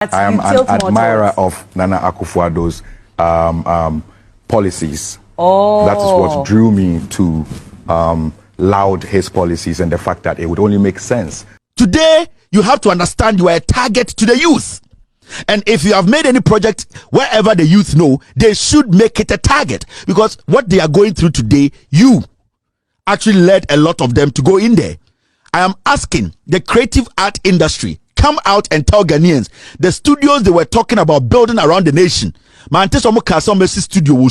I am an admirer of Nana Akufo-Addo's policies. Oh. That is what drew me to laud his policies and the fact that it would only make sense. Today, you have to understand you are a target to the youth. And if you have made any project wherever the youth know, they should make it a target. Because what they are going through today, you actually led a lot of them to go in there. I am asking the creative art industry, come out and tell Ghanaians the studios they were talking about building around the nation. Studio.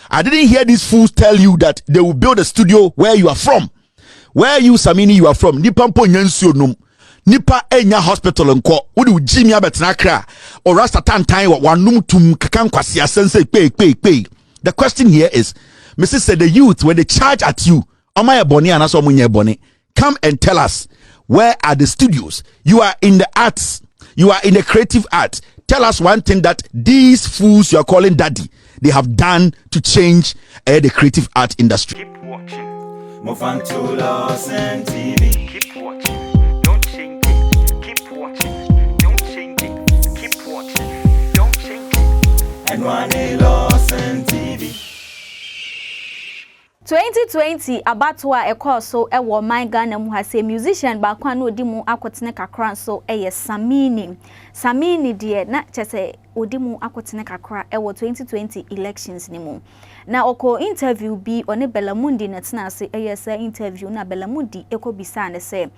I didn't hear these fools tell you that they will build a studio where you are from. Where you, Samini, you are from. Nipa enya hospital nko. Udi ujimi abetnakra. Or rasta time wanum tum kakankwasi sense pay. The question here is, Mrs. said the youth, when they charge at you, Amaya Boni and Aso Munye Boni, come and tell us, where are the studios? You are in the arts. You are in the creative art. Tell us one thing that these fools you are calling daddy, they have done to change the creative art industry. Keep watching. LORDSON TV. Keep watching. Don't change it. Keep watching. Don't change it. Keep watching. Don't change it. And one LORDSON TV. 2020 abatwa ekọ so ewo man Ghana mu ha say musician ba kwa na odi mu akotene kakra so eye Samini de na chese odi mu akotene kakra ewo 2020 elections ni mu na oko interview bi one Belamundi na tena se eye sa interview na Belamundi ekobisa ne se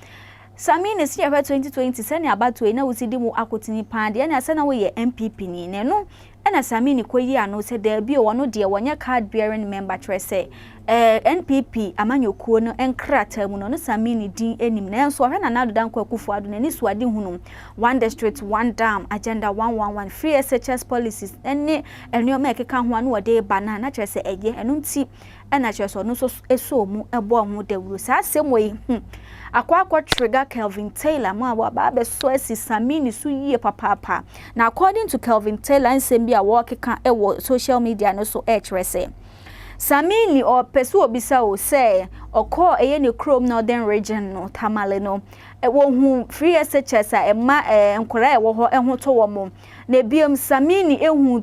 Samini si yefa 2020 sene abatwa na wosidi mu akotene pande na se na wo ye MPP ni ne no ena Samini koyi ano se da bi o no de wonya card bearing member trese NPP amanyokuo no enkrata mu no Samini din enim na enso hwe na nadodan kwa Akufo-Addo na ni suade hunu one district one dam agenda 111 free SHS policies ene enyo ekeka ho anu wode bana na trese eye enu nti ena trese no so eso mu ebo ho dawuro sa asemwe akwa trigger Kelvin Taylor mo aba be so asi Samini su yie papa na according to Kelvin Taylor nsem bi a wo keka ewo social media no so trese Samini or pesu obisa o say oko eye ne Chrome Northern region no Tamale no wo hu free SHS a ema nkora e wo ho eho to wo mo na biom Samini ehu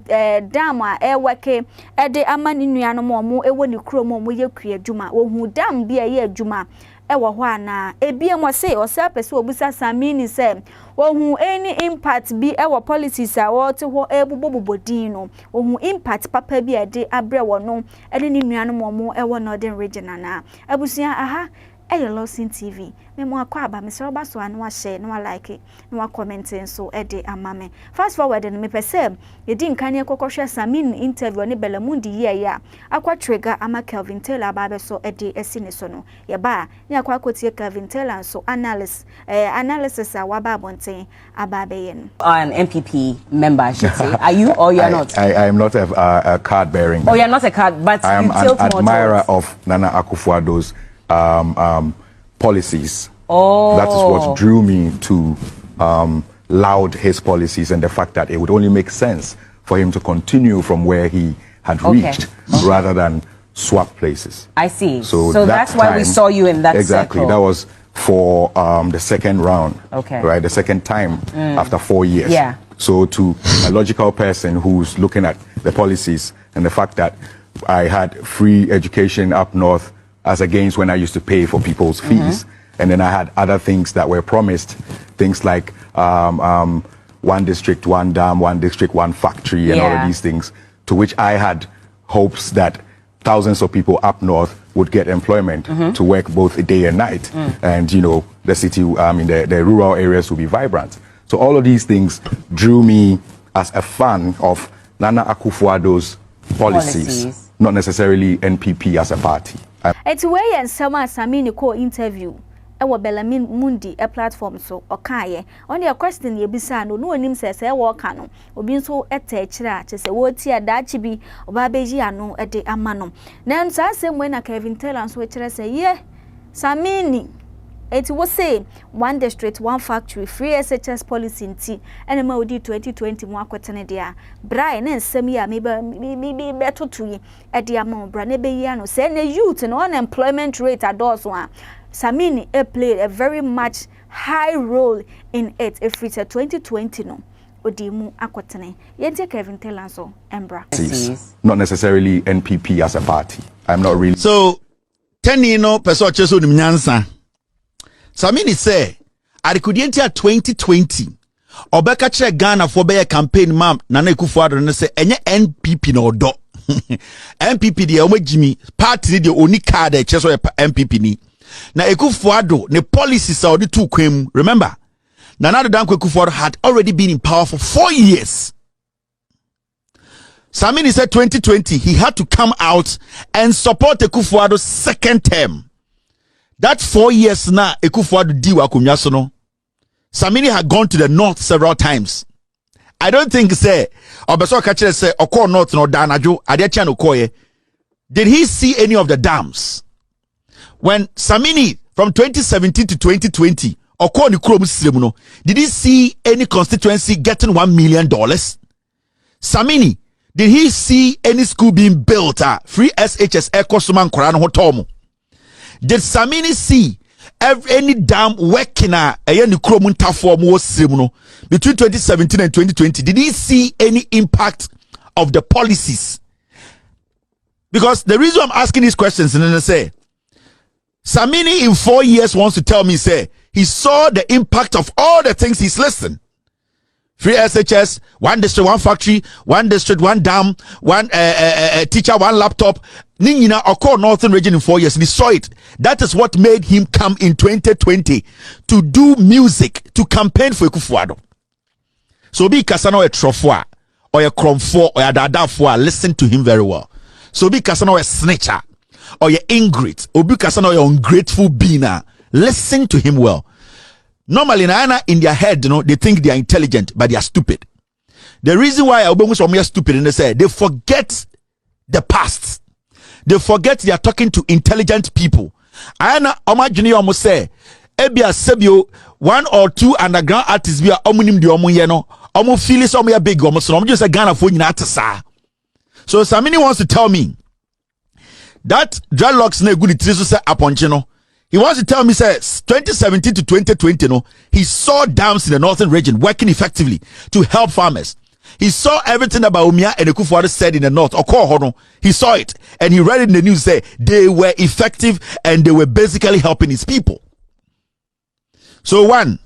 dam a eweke ede ama ne nuanom mo ewo ne Chrome mo ye kua adwuma wo hu dam bi a ye adwuma ewo ho ana ebiem ose ose pesu obisa Samini say wo hu any impact bi ewo policies a wo te ho ebobobodin no wo hu impact papa bi ade abre wo no ene ne nuanom mo ewo Northern region na abusia aha LORDSON TV memo akwa aba mesoro ba so anu share no like no comment so ede amame fast forward no me pese yedi nkan ekokoshe Samini interview ne Belamundi ya akwa trigger ama Kelvin Taylor aba so ede esine so no ye ba ne akwa kotie Kelvin Taylor so analysis a waba bonten aba be yen an MPP member I should say. Are you or you are not? I am not a card bearing. Oh, you are not a card, but I am you tilt an admirer towards of Nana Akufo-Addo's policies. Oh. That is what drew me to laud his policies and the fact that it would only make sense for him to continue from where he had reached rather than swap places. I see. So that's why we saw you in that exactly. circle. That was for the second round. Okay. Right, the second time after 4 years. Yeah. So to a logical person who's looking at the policies and the fact that I had free education up north as against when I used to pay for people's fees. And then I had other things that were promised, things like one district, one dam, one district, one factory, and all of these things, to which I had hopes that thousands of people up north would get employment to work both day and night. And, you know, the city, the rural areas will be vibrant. So all of these things drew me as a fan of Nana Akufo-Addo's policies, not necessarily NPP as a party. It's way and some Samini ko interview ewo Belamundi a platform so okaye on your question ye bisa no onim se wo ka no obi nso etechira che se wo ti adachi bi oba beji ano ede amano na nsa asem we na Kelvin Taylor so kire se ye Samini it was say one district one factory free SHS policy nti ene ma odi 2020 mu akwetene dia bra na nsem ya me betotu yi ede ama bra na be yi ano se na youth no unemployment rate adoso a Samini played a very much high role in it. If it's a 2020 no, odimu akotene. Yente Kelvin Taylor so embra. Not necessarily NPP as a party. I'm not really. So, tenino peso cheso ni mnyansa. Samini say, adikudienti at 2020. Obeka che Ghana for be a campaign mam Nana Akufo-Addo ne say enye NPP no do. NPP de omo Jimmy party de oni card e cheso NPP ni. Na Akufo-Addo ne policies are the two kwem. Remember, Nana Akufo-Addo had already been in power for 4 years. Samini said 2020 he had to come out and support Akufo-Addo's second term. That 4 years na Akufo-Addo di wa akunya so no. Samini had gone to the north several times. I don't think say obeso kachere say okọ north no danajo adecha no koye. Did he see any of the dams? When Samini from 2017 to 2020 okọ ni krom sirem no, did he see any constituency getting $1 million? Samini, did he see any school being built? Free SHS Ekosuman Korano Hotomo. Did Samini see any dam working between 2017 and 2020? Did he see any impact of the policies? Because the reason I'm asking these questions, and then I say, Samini in 4 years wants to tell me, say, he saw the impact of all the things he's listing. Free SHS, 1 district, 1 factory, 1 district, 1 dam, 1 teacher, 1 laptop. Ningina Oko Northern region in 4 years. We saw it. That is what made him come in 2020 to do music, to campaign for Akufo-Addo. So be Kasano a trofwa, or a cromfo, or a dadafwa, listen to him very well. So be Kasano a snitcher, or a ingrate, or be Kasano a ungrateful beaner, listen to him well. Normally, in their head, they think they are intelligent, but they are stupid. The reason why Obofour are stupid, and they forget the past. They forget they are talking to intelligent people. Ana Omajini almost say, Ebia Sebio, 1 or 2 underground artists be a omunim di omu yeno, omu feel some ya big almost just a Ghana for sa. So Samini wants to tell me that dreadlocks ne good trisu say aponchino. He wants to tell me, says 2017 to 2020, he saw dams in the northern region working effectively to help farmers. He saw everything about Umia and Akufo-Addo said in the north. He saw it and he read it in the news. Say they were effective and they were basically helping his people. So one,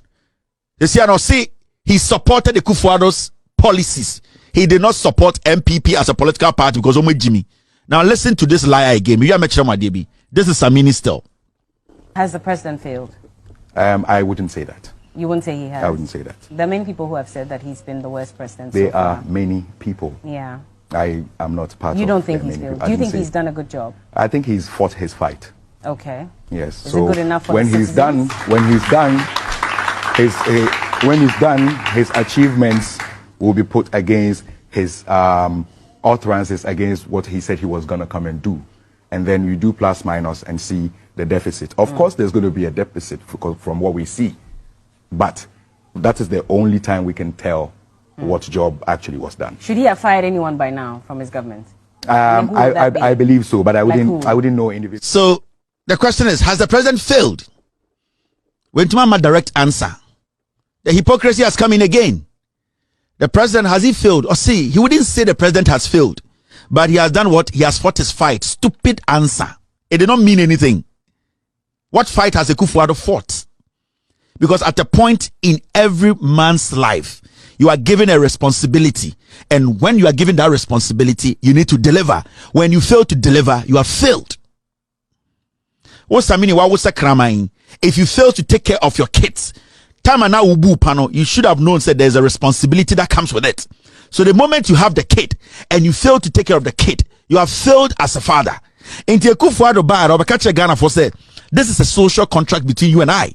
they say he supported Akufo-Addo's policies. He did not support MPP as a political party because Omo Jimmy. Now listen to this liar again. This is Samini still. Has the president failed? I wouldn't say that. You wouldn't say he has? I wouldn't say that. There are many people who have said that he's been the worst president. There are many people. Yeah. I am not part of. You don't think he's failed? Do you think he's done a good job? I think he's fought his fight. Okay. Yes. Is it good enough for when he's done, his achievements will be put against his utterances against what he said he was going to come and do, and then you do plus minus and see the deficit. Of course, there's going to be a deficit from what we see, but that is the only time we can tell what job actually was done. Should he have fired anyone by now from his government? I believe so, but I wouldn't know individually. So the question is, has the president failed? When to direct answer, the hypocrisy has come in again. The president, has he failed? Or see, he wouldn't say the president has failed, but he has done what? He has fought his fight. Stupid answer. It did not mean anything. What fight has Akufo-Addo fought? Because at a point in every man's life, you are given a responsibility. And when you are given that responsibility, you need to deliver. When you fail to deliver, you have failed. What's I mean? If you fail to take care of your kids, you should have known that there's a responsibility that comes with it. So the moment you have the kid and you fail to take care of the kid, you have failed as a father. This is a social contract between you and I.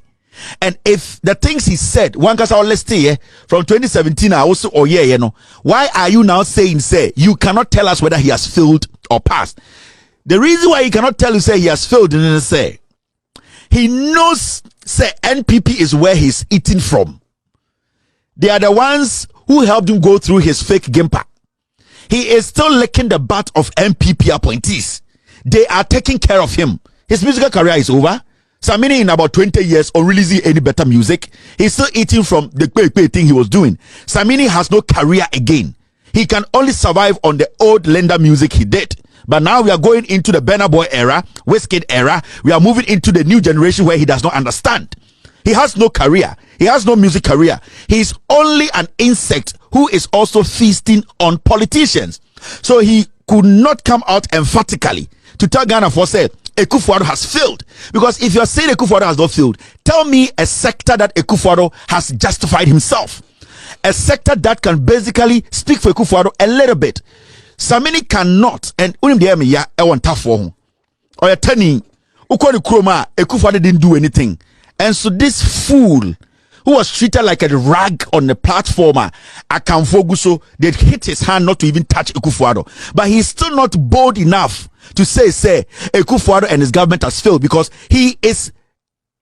And if the things he said, one case our list here from 2017, also why are you now saying you cannot tell us whether he has failed or passed? The reason why he cannot tell you he has failed is he knows NPP is where he's eating from. They are the ones who helped him go through his fake bempah. He is still licking the butt of MPP appointees. They are taking care of him. His musical career is over. Samini in about 20 years or releasing any better music. He's still eating from the thing he was doing. Samini has no career again. He can only survive on the old lender music he did. But now we are going into the Burna Boy era, Wizkid era. We are moving into the new generation where he does not understand. He has no career. He has no music career. He is only an insect who is also feasting on politicians. So he could not come out emphatically to tell Ghana for say Akufo-Addo has failed. Because if you are saying Akufo-Addo has not failed, tell me a sector that Akufo-Addo has justified himself. A sector that can basically speak for Akufo-Addo a little bit. Samini cannot, and unim de me ya e want tough for him. Or you're turning Akufo-Addo didn't do anything. And so this fool who was treated like a rag on the platform, Akamfoguso, they hit his hand not to even touch Akufo-Addo. But he's still not bold enough to say Akufo-Addo and his government has failed because he is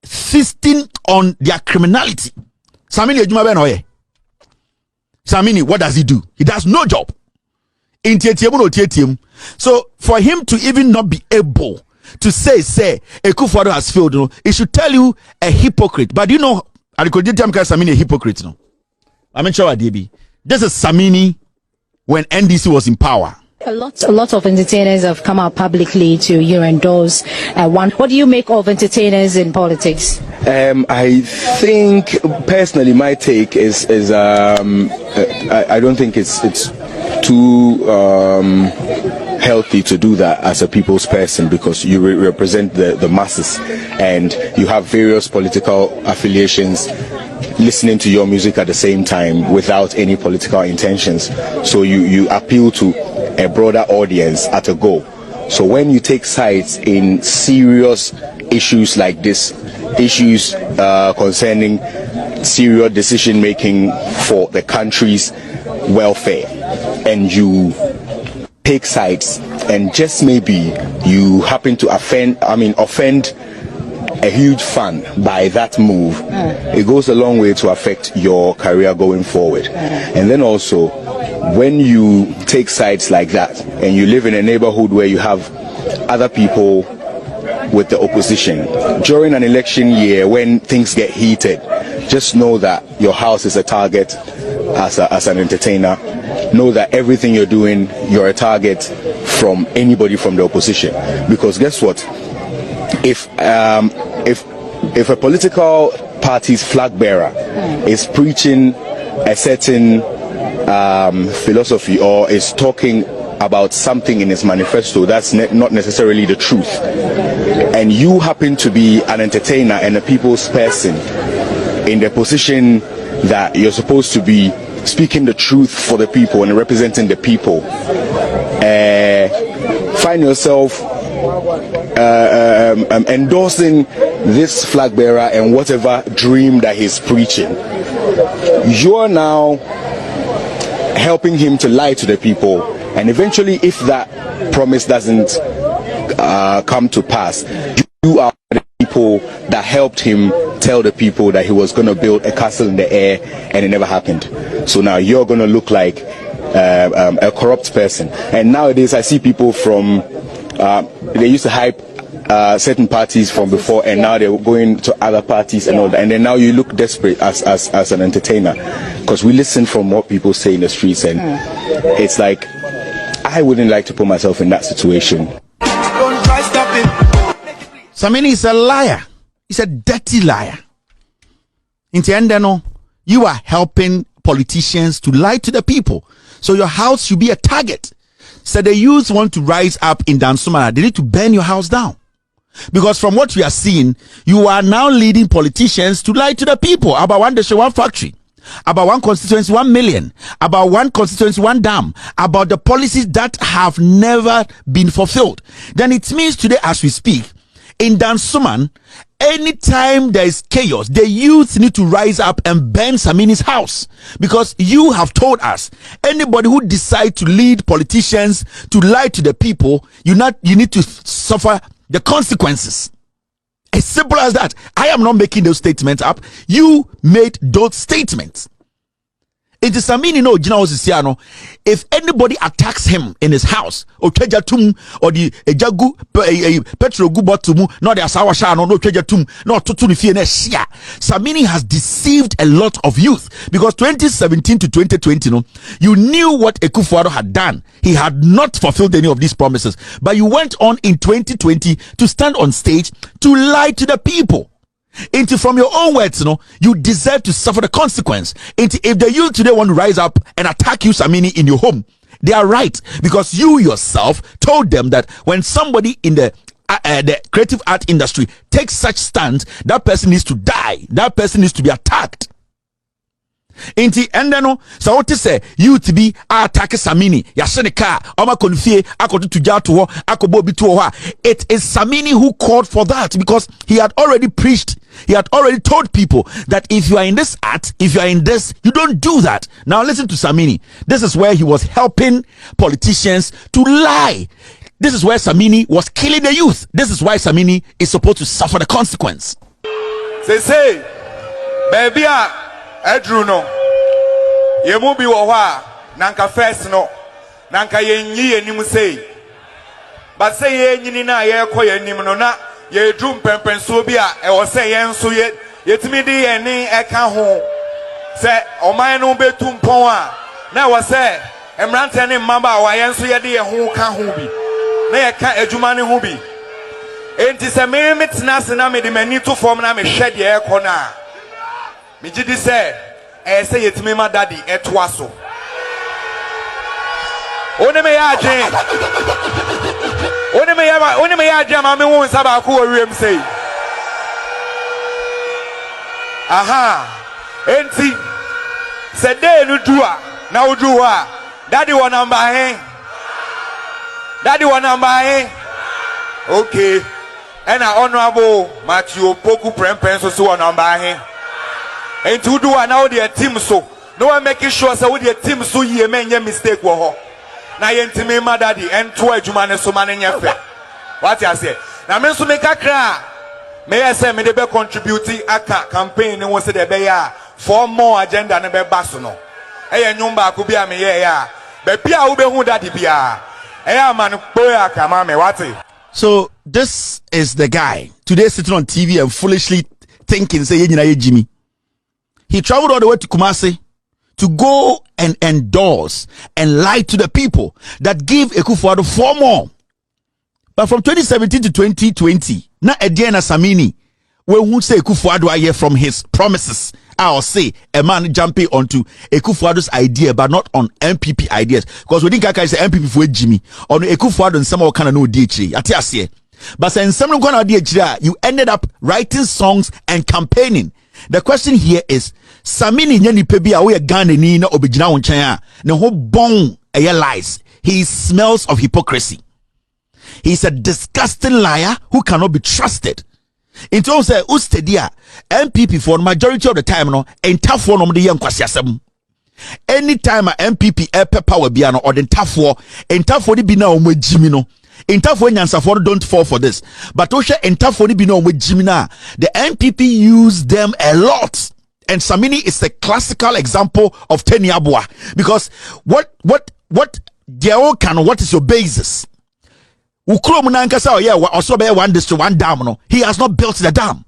feasting on their criminality. Samini, what does he do? He does no job. So for him to even not be able to say Akufo-Addo has failed, it should tell you a hypocrite. But you know, I could tell Samini a hypocrite. No, I mean, sure, DB. This is Samini when NDC was in power. A lot of entertainers have come out publicly to endorse one. What do you make of entertainers in politics? I think personally, my take is I don't think it's too healthy to do that as a people's person, because you represent the masses and you have various political affiliations listening to your music at the same time without any political intentions. So you appeal to a broader audience at a go. So when you take sides in serious issues like this, issues concerning serious decision making for the country's welfare, and you take sides and just maybe you happen to offend a huge fan by that move, it goes a long way to affect your career going forward. And then also, when you take sides like that and you live in a neighborhood where you have other people with the opposition during an election year, when things get heated, just know that your house is a target as an entertainer. Know that everything you're doing, you're a target from anybody from the opposition. Because guess what? If a political party's flag bearer is preaching a certain philosophy or is talking about something in his manifesto that's not necessarily the truth, and you happen to be an entertainer and a people's person in the position that you're supposed to be speaking the truth for the people and representing the people, find yourself endorsing this flag bearer and whatever dream that he's preaching, you're now helping him to lie to the people. And eventually, if that promise doesn't come to pass, you are the people that helped him tell the people that he was going to build a castle in the air, and it never happened. So now you're going to look like a corrupt person. And nowadays I see people from they used to hype certain parties from before, and now they're going to other parties and all that, and then now you look desperate as an entertainer, because we listen from what people say in the streets, and it's like, I wouldn't like to put myself in that situation. Samini is a liar. He's a dirty liar. In the end, you are helping politicians to lie to the people. So your house should be a target. So the youth want to rise up in Dansumana, they need to burn your house down. Because from what we are seeing, you are now leading politicians to lie to the people about one district, one factory, about one constituency, 1 million, about one constituency, one dam, about the policies that have never been fulfilled. Then it means today as we speak, in Dansuman, anytime there is chaos, the youth need to rise up and burn Samini's house. Because you have told us, anybody who decides to lead politicians to lie to the people, you need to suffer the consequences. As simple as that. I am not making those statements up. You made those statements. It is Samini no Gina Osisiano. If anybody attacks him in his house, or Trejatum, or the Jagu Petro Gubotumu, not the Asawasha, no Trejatum, not Tutunifiene Shia. Samini has deceived a lot of youth because 2017 to 2020, no, you knew what Akufo-Addo had done. He had not fulfilled any of these promises, but you went on in 2020 to stand on stage to lie to the people. Into from your own words, you deserve to suffer the consequence. Into if the youth today want to rise up and attack you, Samini, in your home, they are right because you yourself told them that when somebody in the creative art industry takes such stand, that person needs to die. That person needs to be attacked. Inti endeno so what say you to be attack Samini yashene car oma konfie akoto tuja to ho akobo bi to ho. It is Samini who called for that because he had already preached, he had already told people that if you are in this art, if you are in this, you don't do that. Now listen to Samini. This is where he was helping politicians to lie. This is where Samini was killing the youth. This is why Samini is supposed to suffer the consequence. Say baby Edru no yemu bi wo hwa nanka first no nanka yenyi enim sei but say yenyini na ye koye enim no na ye drum pempenso bi a e wo say yenso ye yetimi di ye ni eka ho say oman no betu mpon a na wo say emrante ne mmaba wa yenso ye de ye ho ka ho bi na ye ka adwuma ne ho bi enti se me metena se na me de mani to form na me hwe de e ko na me gidi say say yetimi ma daddy etwa so one me ya ma me won saba ko wiem say aha enti se dey no dua na odu a daddy one number okay and honorable Matthew Poku Prempen so one number and to do now the team so no one making sure so with the team so ye men mistake wo ho na ye ntime ma daddy and to adwuma ne so ma ne nyefe what I say na me so make akra me say me dey be contributing aka campaign ne won say dey be ya for more agenda ne be baso no e ye nyumba ko bia me ye ya be bia wo be hu daddy bia e ya man boy aka ma me what. So this is the guy today sitting on TV and foolishly thinking say ye nyina ye Jimmy. He traveled all the way to Kumasi to go and endorse and lie to the people that give Akufo-Addo 4 more. But from 2017 to 2020, na Ediana Samini, when who say Akufo-Addo aye from his promises, I'll say a man jumping onto Akufo-Addo's idea, but not on MPP ideas. Because we didn't say MPP for Jimmy, on Akufo-Addo and some kind of no DH. But in some kind of DH, you ended up writing songs and campaigning. The question here is Samini nyani pebi a we Ghana ni na obegina wo nchen a ne ho bon lies. He smells of hypocrisy. He's a disgusting liar who cannot be trusted. In terms of Ustedia, MPP for the majority of the time no tough for no de yankwasiasem. Anytime a MPP power biano or the tough for the bi na o Jimmy no. Intafo nyansafo don't fall for this. But Osha intafo ni bino with Jimina. The NPP use them a lot. And Samini is a classical example of Teniabua. Because what is your basis? Ukro munankasa yeah also be one district, one dam no. He has not built the dam.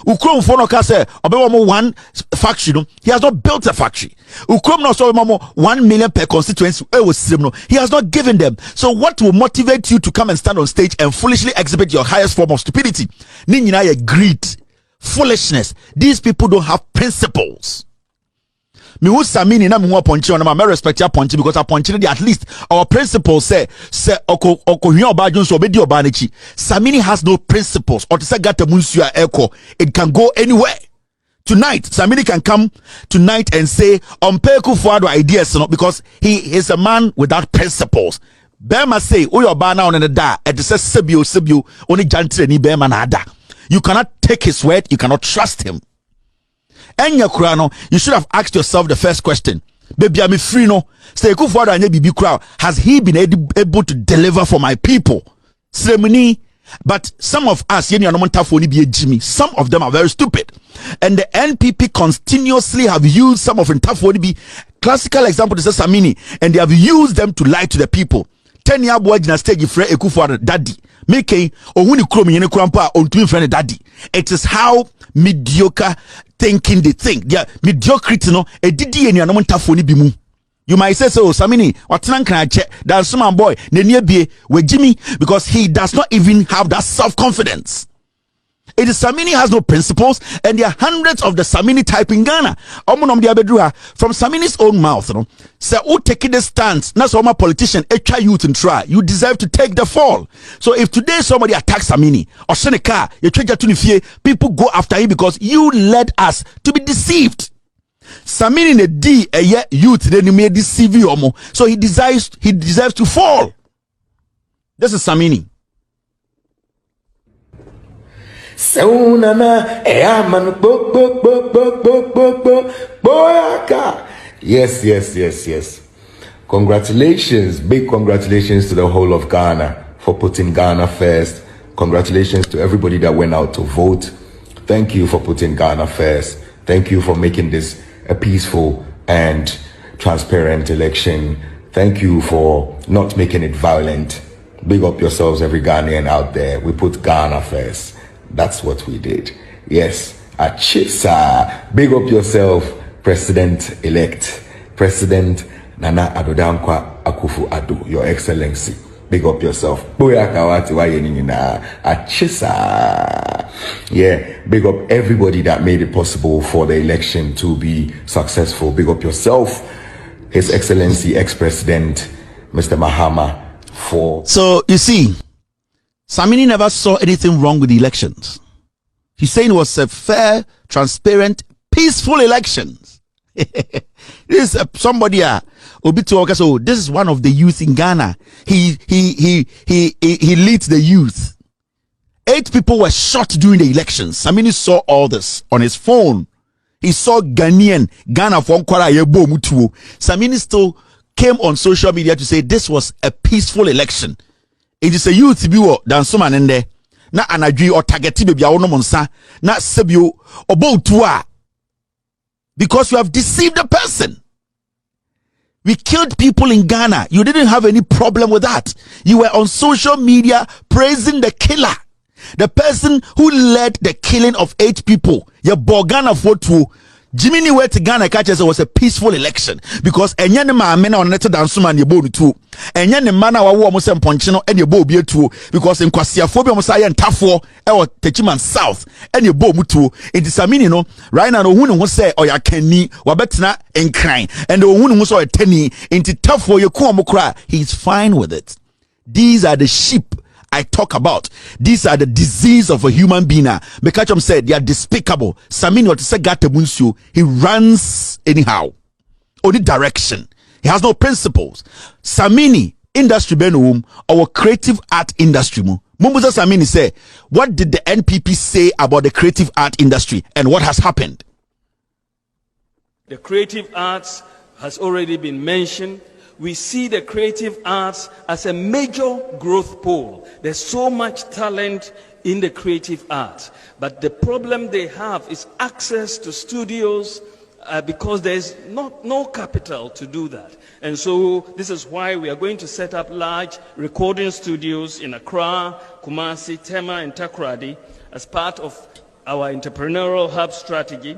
Ukrom fono kase obewamo one factory no. He has not built a factory. Ukrom no so 1 million per constituency. He has not given them. So what will motivate you to come and stand on stage and foolishly exhibit your highest form of stupidity? Ninyina greed, foolishness. These people don't have principles. Me who Samini na me who ponchi on my respect your ponchi because I ponchi at least our principles say oko hia oba junso obedi oba nechi. Samini has no principles. Or to say gata munsua eko, it can go anywhere. Tonight Samini can come tonight and say Akufo-Addo ideas no, because he is a man without principles. Bema say uyo oba na on the da et say sebio only jantre ni bema na ada. You cannot take his word, you cannot trust him. You should have asked yourself the first question. Baby, I'm free no. Say Akufo-Addo anye bibi crowd. Has he been able to deliver for my people? Semini, But some of us, some of them are very stupid. And the NPP continuously have used some of the classical example is Samini, and they have used them to lie to the people. 10 year boy in a stage free ekufu daddy. Make ohuni kromi yene krampa on twin friend daddy. It is how mediocre thinking they think. They are mediocrity no e didi eni anom ntafoni bi mu. You might say so, Samini, what's check that some boy, with Jimmy, because he does not even have that self-confidence. It is Samini has no principles, and there are hundreds of the Samini type in Ghana. From Samini's own mouth, say, who take the stance? That's all my politician, try youth and try. You deserve to take the fall. So if today somebody attacks Samini or Seneca, people go after him because you led us to be deceived. Samini ne di youth then you may deceive you, so he deserves to fall. This is Samini. Yes. Congratulations, big congratulations to the whole of Ghana for putting Ghana first. Congratulations to everybody that went out to vote. Thank you for putting Ghana first. Thank you for making this a peaceful and transparent election. Thank you for not making it violent. Big up yourselves, every Ghanaian out there. We put Ghana first. That's what we did. Yes, Achisa. Big up yourself, President-elect. President Nana Addo Dankwa Akufo-Addo, Your Excellency. Big up yourself. Achisa. Yeah, big up everybody that made it possible for the election to be successful. Big up yourself, His Excellency, ex-president, Mr. Mahama, for... So, you see, Samini never saw anything wrong with the elections. He's saying it was a fair, transparent, peaceful elections. This is somebody so this is one of the youth in Ghana. He leads the youth. 8 people were shot during the elections. Samini saw all this on his phone. He saw Ghana from Kwara Yebo Mutuo. Samini still came on social media to say this was a peaceful election. It is a youth biwo dan soma nende na anadwi or targeti baby awono monsa na sebio obofour, because you have deceived the person. We killed people in Ghana. You didn't have any problem with that. You were on social media praising the killer, the person who led the killing of 8 people. Your Ghana photo. Jimmy went to Ghana catches was a peaceful election because enyane ma amena on net dansuma ne bodu tu enyane mana wa wo mo sem ponchino ene bo bie tu because in kwasiafo bi mo say ntafo e wo Techiman South ene bo mu tu it is Samini no right now ohunu ho say oyakani wa betena enkran and ohunu ho so etani inti tafo ye ko mo kra. He's fine with it. These are the sheep I talk about. These are the disease of a human being. Mekachom said they are despicable. Samini what say gatabunsu. He runs anyhow. Only direction. He has no principles. Samini industry benum our creative art industry mu. Mumbuza Samini say, what did the NPP say about the creative art industry and what has happened? The creative arts has already been mentioned. We see the creative arts as a major growth pole. There's so much talent in the creative arts. But the problem they have is access to studios because there's no capital to do that. And so this is why we are going to set up large recording studios in Accra, Kumasi, Tema, and Takoradi as part of our entrepreneurial hub strategy,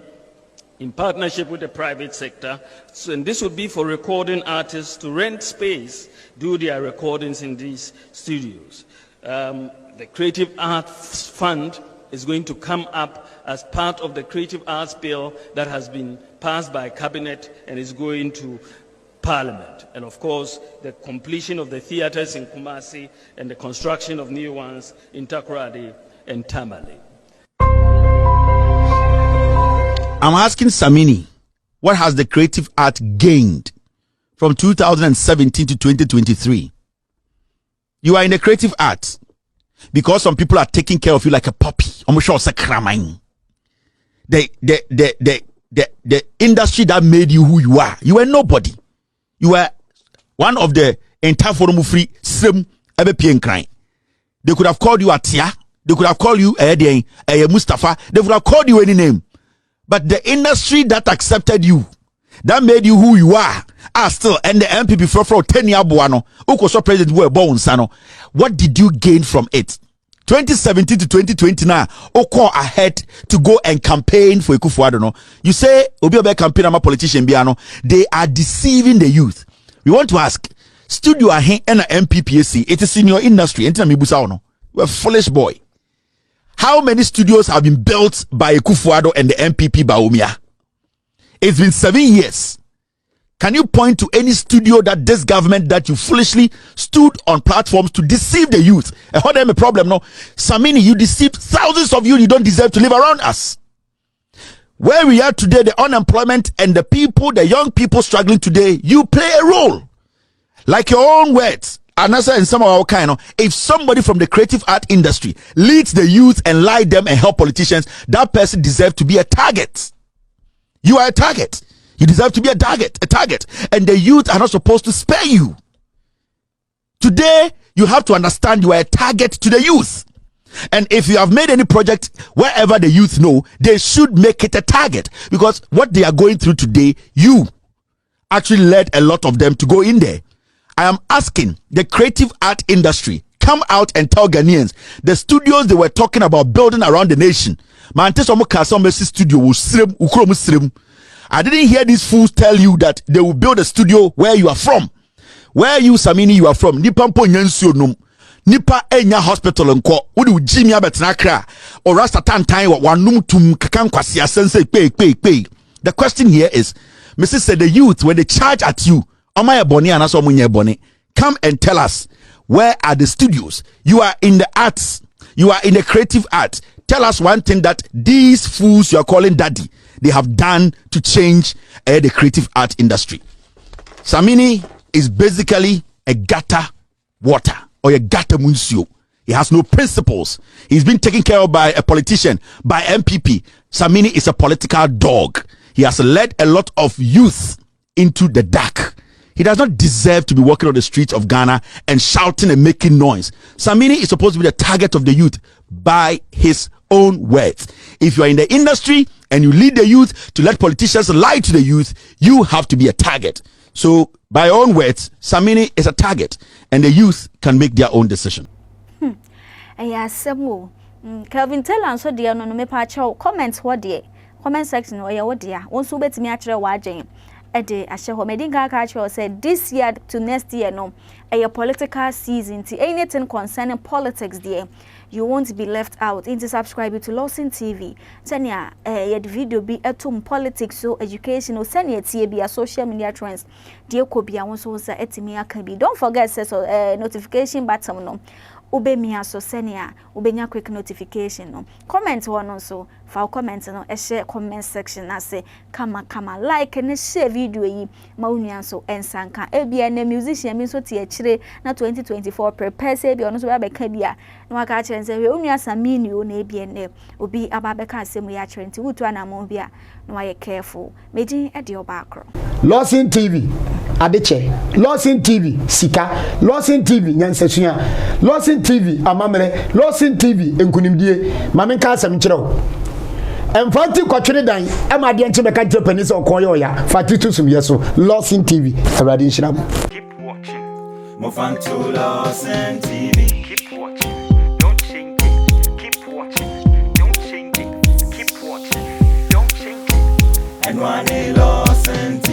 in partnership with the private sector. So, and this would be for recording artists to rent space, do their recordings in these studios. The Creative Arts Fund is going to come up as part of the Creative Arts Bill that has been passed by Cabinet and is going to Parliament. And of course, the completion of the theaters in Kumasi and the construction of new ones in Takoradi and Tamale. I'm asking Samini, what has the creative art gained from 2017 to 2023? You are in the creative arts because some people are taking care of you like a puppy. I'm sure it's a crime. The industry that made you who you are. You were nobody. You were one of the entire forum free sim ever paying crime. They could have called you Atia. They could have called you Mustafa. They would have called you any name. But the industry that accepted you, that made you who you are still, and the MPP for 10 years, Ukoso president were born, Sano. What did you gain from it? 2017 to 2020 now, Oko ahead to go and campaign for Ekufuado. You say, Obi campaign, I'm a politician, Biano. They are deceiving the youth. We want to ask, studio ahen and MPPAC, it is in your industry, you're a foolish boy. How many studios have been built by Ekufuado and the MPP Baumia? It's been 7 years. Can you point to any studio that this government that you foolishly stood on platforms to deceive the youth? And hold them a problem, no? Samini, you deceived thousands of you don't deserve to live around us. Where we are today, the unemployment and the people, the young people struggling today, you play a role. Like your own words, Manasseh and some of our kind, if somebody from the creative art industry leads the youth and lie them and help politicians, that person deserves to be a target. You are a target. You deserve to be a target. And the youth are not supposed to spare you. Today, you have to understand you are a target to the youth. And if you have made any project wherever the youth know, they should make it a target. Because what they are going through today, you actually led a lot of them to go in there. I am asking the creative art industry, come out and tell Ghanaians the studios they were talking about building around the nation. Studio I didn't hear these fools tell you that they will build a studio where you are from. Where you, Samini, you are from. Nipa mpo nyansuo num. Nipa enya hospital nko. Udi ujimi abetena kra. Or rasta tantai wa wanum tum kakankwasi asense pay. The question here is, Mrs. said the youth, when they charge at you, Amaya boni anaso munye boni, come and tell us, where are the studios? You are in the arts. You are in the creative art. Tell us one thing that these fools you are calling daddy, they have done to change the creative art industry. Samini is basically a gutter water or a gutter munsio. He has no principles. He's been taken care of by a politician, by MPP. Samini is a political dog. He has led a lot of youth into the dark. He does not deserve to be walking on the streets of Ghana and shouting and making noise. Samini is supposed to be the target of the youth by his own words. If you are in the industry and you lead the youth to let politicians lie to the youth, you have to be a target. So, by your own words, Samini is a target and the youth can make their own decision. Kelvin Taylor so dear no me pa comments what dear comment section or what dear won so bet me actually wagen ede ahye ho medinga ka actually said this year to next year no a political season to anything concerning politics dear you won't be left out. Into subscribe to LORDSON TV. Senya the video be etum politics so education or senya tie be a social media trends. Dear Kobi I want so say etimi aka bi. Don't forget say notification button no. Ube mia so senia ubenya quick notification no. Comment one also for comment no share comment section na say kama like and share video yi ma unia so ensanka ebia na musician mi so tie chire na 2024 prepare say bi ono so ba ka bia na waka chire say we unia Samini o na ebia ne obi ababeka asemu ya chire nti wutu anamon bia na wa careful meji e de obakro LORDSON TV adeche LORDSON TV sika LORDSON TV nyansasua LORDSON TV amamre LORDSON TV enkunimdie mamenka asem kire Emfanti kwatwene dan amade nche beka Japanese okoyo ya fatitu sumye so LORDSON TV awade nshira Keep watching Mofantu LORDSON TV Keep watching Don't change it Keep watching Don't change it Keep watching Don't change it And one LORDSON TV